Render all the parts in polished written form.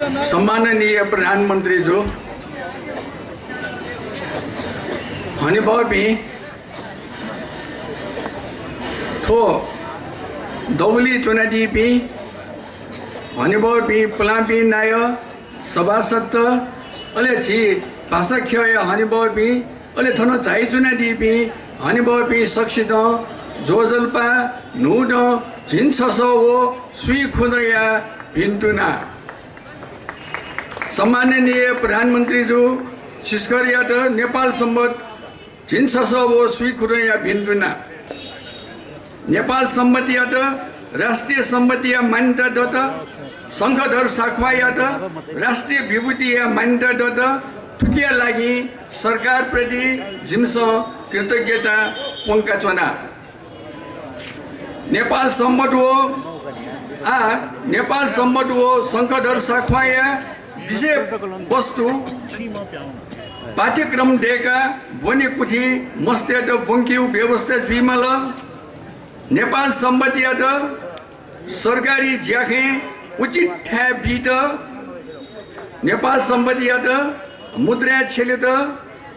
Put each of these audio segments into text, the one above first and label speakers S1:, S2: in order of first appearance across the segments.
S1: सम्माननीय प्रधानमंत्री जो अनुभव भी थो दौली चुनादी भी अनुभव भी पुला भी नाय सभासद अले छी भाषा ख्य अनुभव भी अले थनो चाय चुनादी भी अनुभव भी सक्षित जो जल्पा नूड झिन ससो वो सुई खुदया भिन्तुना सम्माननीय प्रधानमंत्री जो छिस्करियाट नेपाल सम्बत झिन ससो वो सुई खुदया भिन्तुना नेपाल सम्बतियाट राष्ट्रिय सम्बतिया मान्यता दत शंखधर साखवायाट राष्ट्रिय विभूतिया मान्यता दत थुकिया लागि सरकार प्रति जिम्स कृतज्ञता पोंका चोना नेपाल सम्बत हो नेपाल सम्बत हो शंखधर साखवाया विषय वस्तु पाठ्यक्रम देका बने कुथी मस्तेट बंकिउ व्यवस्था विमल नेपाल सम्बतियाट सरकारी ज्याखे उचित ठ्या बीट नेपाल सम्बतियाट मुद्रा छेलित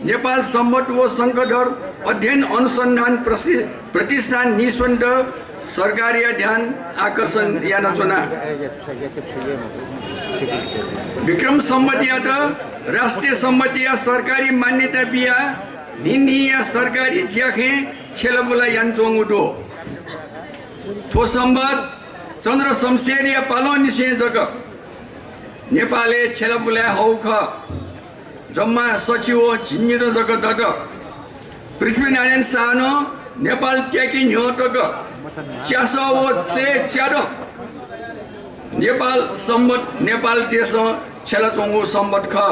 S1: नेपाल सम्बत व शंखधर अध्ययन अनुसंधान प्रतिष्ठान निस्वन्द सरकारी ध्यान आकर्षण याना चुना विक्रम सम्बतियाट राष्ट्रिय सम्बतिया सरकारी मान्यता बिया निनिया सरकारी ज्याखे छेलबुला यानचोङ उडो थो सम्बत चन्द्र शमशेरिया पालो निसे जग नेपाले छेलबुला हौख जम्मा सचिव झिन्निर जग दड पृथ्वीनारायण सानो नेपाल ट्याकी न्योटक च्यासो वो चे च्याड नेपाल सम्बत नेपाल देश छेलचोङो सम्बत ख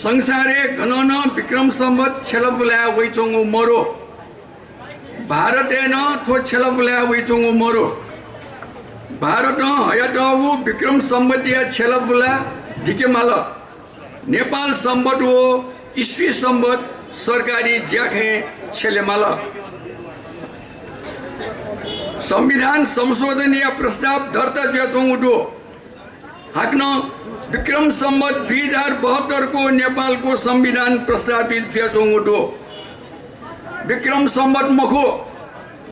S1: संसारे गणन विक्रम सम्बत छेलबुला वैचोङो मरो भारतेन थो छेलबुला वैचोङो मरो भारत हयाटवु विक्रम सम्बतिया छेलबुला ढिकेमाल नेपाल सम्बत हो ईस्वी सम्बत सरकारी ज्याखे छेलेमाल संविधान संशोधनीय प्रस्ताव दर्ता ज्याचोङ उडो हाक्न विक्रम सम्बत 2072 को नेपाल को संविधान प्रस्तावित ज्याचोङ उडो विक्रम सम्बत मखो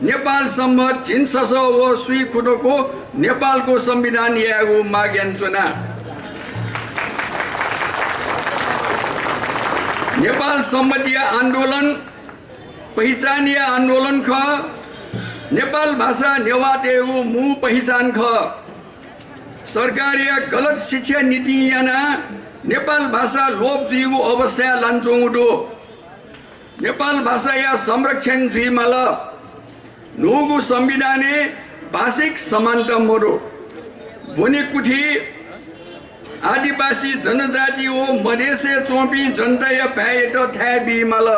S1: नेपाल सम्बत झिन ससो वो सुई खुदको नेपाल को संविधान यागु माग्यान चुना नेपाल सम्बतिया आन्दोलन पहिचानिया आन्दोलन ख नेपाल भाषा नेवाटेगु मु पहिचान ख सरकारिया गलत शिक्षा नीति याना नेपाल भाषा लोप जीवु अवस्था लान्छौं उडो नेपाल भाषा या संरक्षण जुइमाल नोगु संविधाने भाषिक समानता मरो भोने कुठी आदिवासी जनजाति हो मधेसे चोपी जनता या भ्याएट थ्या बिमाल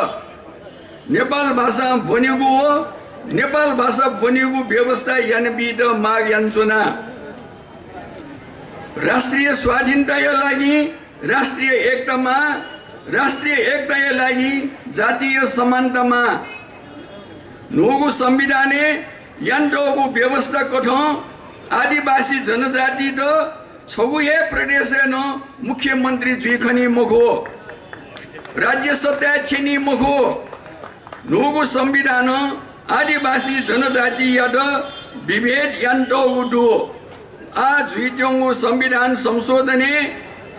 S1: नेपाल भाषा भोनेगु हो नेपाल भाषा भोनेगु व्यवस्था यान बिट माग यान्चुना राष्ट्रिय स्वाधीनता या लागि राष्ट्रिय एकता या लागि जातीय समानतामा नोगु संविधाने यान्टोगु व्यवस्था कठो आदिवासी जनजाति त छगुहे प्रदेश न मुख्यमंत्री जुइखनी मखो राज्य सत्ता छेनी मखो नोगु संविधान आदिवासी जनजाति याद विभेद यान्टो उडो आज हुइत्योंगु संविधान संशोधने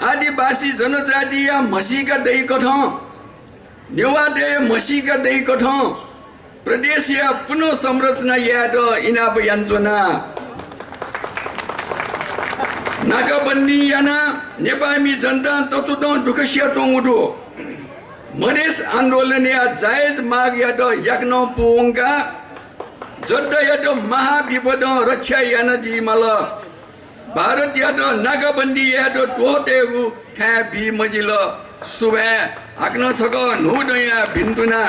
S1: आदिवासी जनजाति या मसीका दई कठो नेवादे मसीका दई कठो प्रदेश या पुनः संरचना याद इनाब यान्चुना नाकाबन्दी याना नेपाली जनता तचुदो दुखसिया चोङुडो मधेस आन्दोलन या जायज माग याद याक्न पुङका जड्ड याद महाविपद रक्षा याना दिमल भारत याद नाकाबन्दी याद टोटेगु ठ्या बि मजिल सुबे हाक्न छक नुडया भिन्तुना